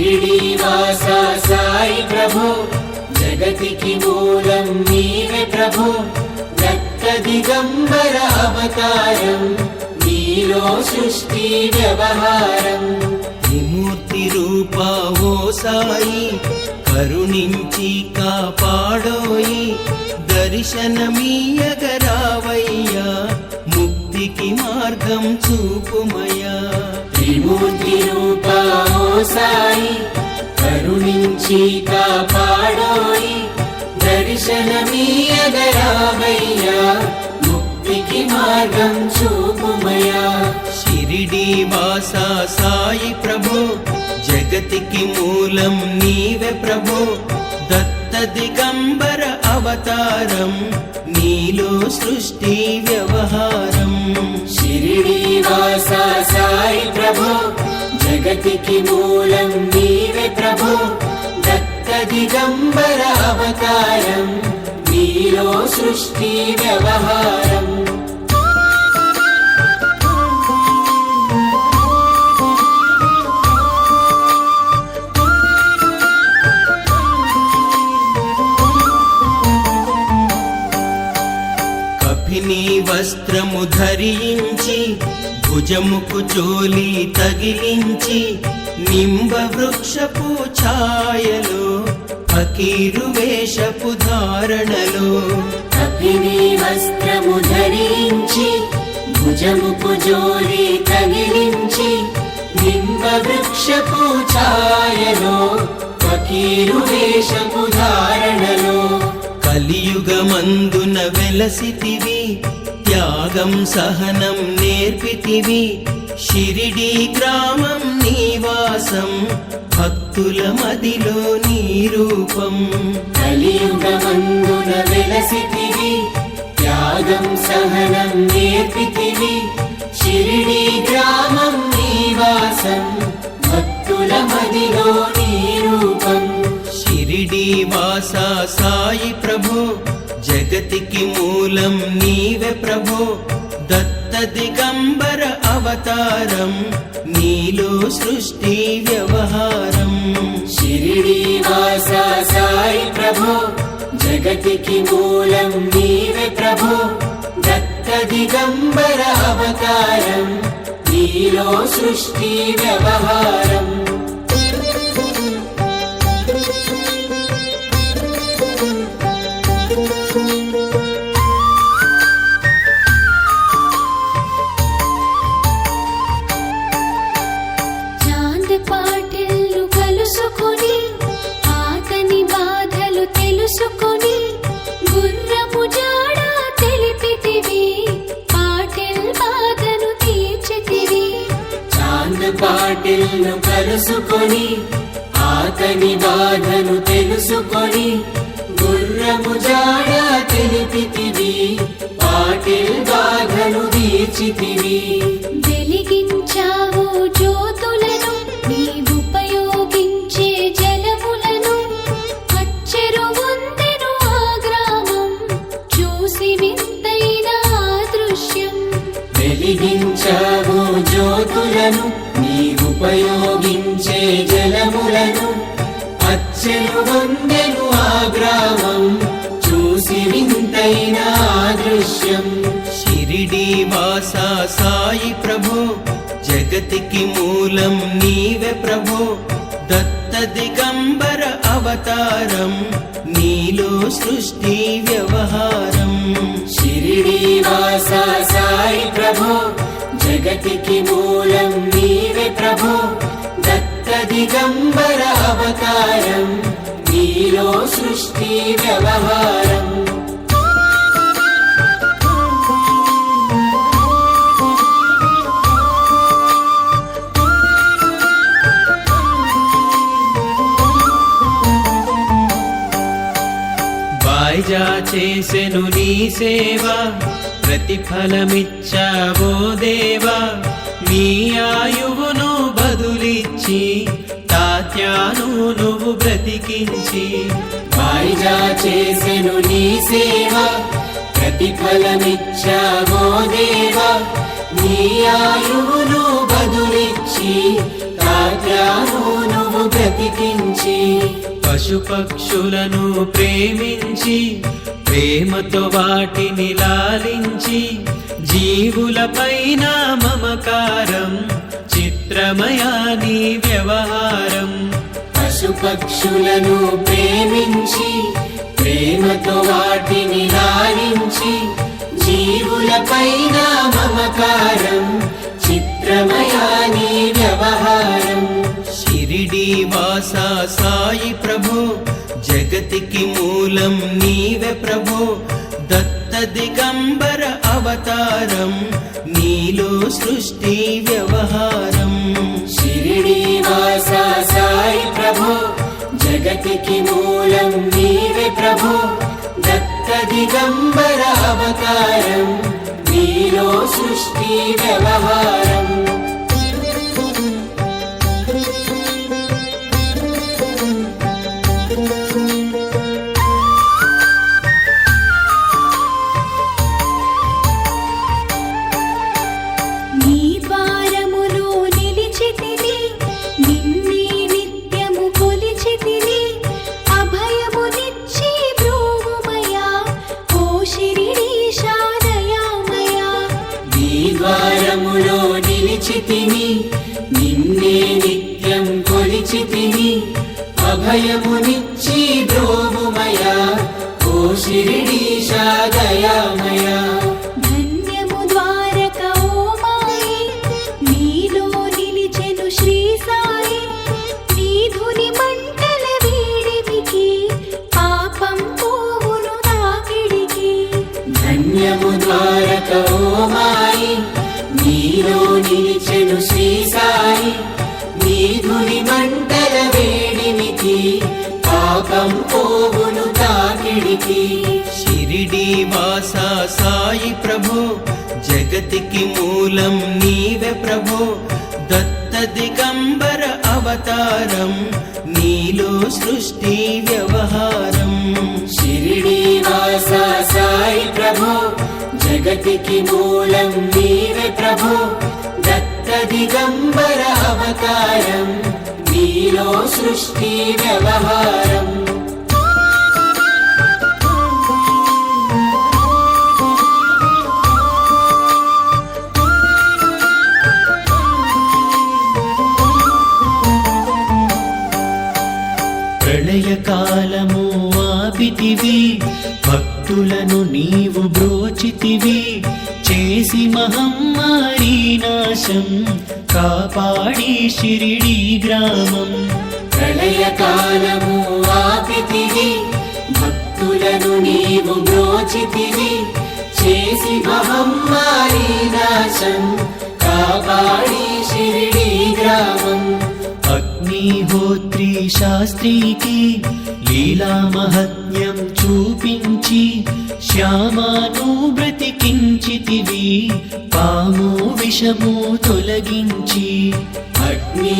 షిరిడీవాస సాయి ప్రభో జగతికి మూలం నీవే ప్రభో దత్త దిగంబర అవతారం నీలో సృష్టి వ్యవహారం త్రిమూర్తి రూపా ఓ సాయి కరుణించి కాపాడోయి దర్శనమీయగరావయ్యా ముక్తికి మార్గం చూపుమయ్యా త్రిమూర్తి రూపా ఓ సాయి కరుణించి కాపాడోయి దర్శనమీయగరావయ్యా ముక్తికి మార్గం చూపుమయ్యా షిరిడీవాస సాయి ప్రభో జగతికి మూలం నీవే ప్రభో దత్త దిగంబర అవతారం నీలో సృష్టి వ్యవహారం షిరిడీవాస సాయి ప్రభో జగతికి మూలం నీవే ప్రభో దత్త దిగంబర అవతారం నీలో సృష్టి వ్యవహారం కఫినీ వస్త్రము ధరించి భుజముకు చోలి తగిలించి నింబ వృక్షపు ఛాయలో ఫకీరు వేషపు ధారణలో కఫినీ వస్త్రము ధరించి భుజముకు జోలి తగిలించి నింబ వృక్షపు ఛాయలో ఫకీరు వేషపు ధారణలో కలియుగమందున వెలసితివి త్యాగం సహనం నేర్పితివి షిరిడీ గ్రామం నివాసం భక్తుల మదిలో నీ రూపం కలియుగమందున వెలసితివి త్యాగం సహనం నేర్పితివి షిరిడీ గ్రామం నివాసం భక్తుల మదిలో నీ రూపం షిరిడీవాస సాయి ప్రభో జగతికి మూలం నీవే ప్రభో దత్త దిగంబర అవతారం నీలో సృష్టి వ్యవహారం షిరిడీవాస సాయి ప్రభో జగతికి మూలం నీవే ప్రభో దత్త దిగంబర అవతారం నీలో సృష్టి వ్యవహారం తెలుసుకొని గుర్రపు జాడ తెలిపితివి పాటిల్ బాధను తీర్చితివి చాంద్ పాటిల్ను కలుసుకొని ఆతని బాధను తెలుసుకొని గుర్రము జాడ తెలిపితివి పాటిల్ బాధను తీర్చితివి వెలిగించావు జ్యోతులను నీవుపయోగించే జలములను అచ్చెరువొందెను ఆ గ్రామం చూసి వింతైన దృశ్యం వెలిగించావు జ్యోతులను నీవుపయోగించే జలములను అచ్చెరువొందెను ఆ గ్రామం చూసి వింతైన దృశ్యం షిరిడీవాస సాయి ప్రభో జగతికి మూలం నీవే ప్రభో దత్త దిగంబర అవతారం నీలో సృష్టి వ్యవహారం షిరిడీవాస సాయి ప్రభో జగతికి మూలం నీవే ప్రభో దత్త దిగంబర అవతారం నీలో సృష్టి వ్యవహారం వాయిజా చేసెను నీ సేవ ప్రతిఫలమిచ్చావో దేవా నీ ఆయువును బదులిచ్చి తాత్యాను నువ్వు బ్రతికించి వాయిజా చేసెను నీ సేవ ప్రతిఫలమిచ్చావో దేవా నీ ఆయువును బదులిచ్చి తాత్యాను నువ్వు బ్రతికించి బ్రతికించి పశుపక్షులను ప్రేమించి ప్రేమతో వాటిని లాలించి జీవులపైన మమకారం చిత్రమయా నీ వ్యవహారం పశుపక్షులను ప్రేమించి ప్రేమతో వాటిని లాలించి జీవులపైన మమకారం చిత్రమయా నీ వ్యవహారం షిరిడి వాసా సాయి ప్రభో జగతికి మూలం నీవే ప్రభో దత్త దిగంబర అవతారం నీలో సృష్టి వ్యవహారం షిరిడి వాసా సాయి ప్రభో జగతికి మూలం నీవే ప్రభో దత్త దిగంబర అవతారం నీలో సృష్టి వ్యవహారం నీ ద్వారములో నిలిచితిని నిన్నే నిత్యము కొలిచితిని అభయమునిచ్చి బ్రోవుమయా ఓ శిరిడీశా దయామయా నీ ద్వారములో నిలిచితిని నిన్నే నిత్యం కొలిచితిని అభయమునిచ్చి ద్రోవుమయా ఓ శిరిడీశా దయామయా ధన్యము ద్వారక ఓ మాయి నీలో నిలిచెను శ్రీ సాయి నీ ధుని మంటల వీడివికి పాపం పోవును తాకిడికి ధన్యము ద్వారక ఓ మాయి నీలో నిలిచెను శ్రీ సాయి నీ ధుని మంటల వేడినికి పాపం పోవును తాకిడికి షిరిడి వాసా సాయి ప్రభో జగతికి మూలం నీవే ప్రభో దత్త దిగంబర అవతారం నీలో సృష్టి వ్యవహారం షిరిడి వాసా సాయి ప్రభో జగతికి మూలం నీవే ప్రభో దత్త దిగంబర అవతారం నీలో సృష్టి వ్యవహారం ప్రళయకాలము ఆపితివి భక్తులను నీవు బ్రోచితివి చేసి మహమ్మారి నాశం కాపాడి షిరిడి గ్రామం ప్రళయకాలము ఆపితివి భక్తులను నీవు బ్రోచితివి చేసి మహమ్మారి నాశం కాపాడి షిరిడి గ్రామం అగ్నిహోత్రి శాస్త్రికి లీలా మహత్యం చూపించి శ్యామాను బ్రతికించితివి పాము విషము తొలగించి అగ్ని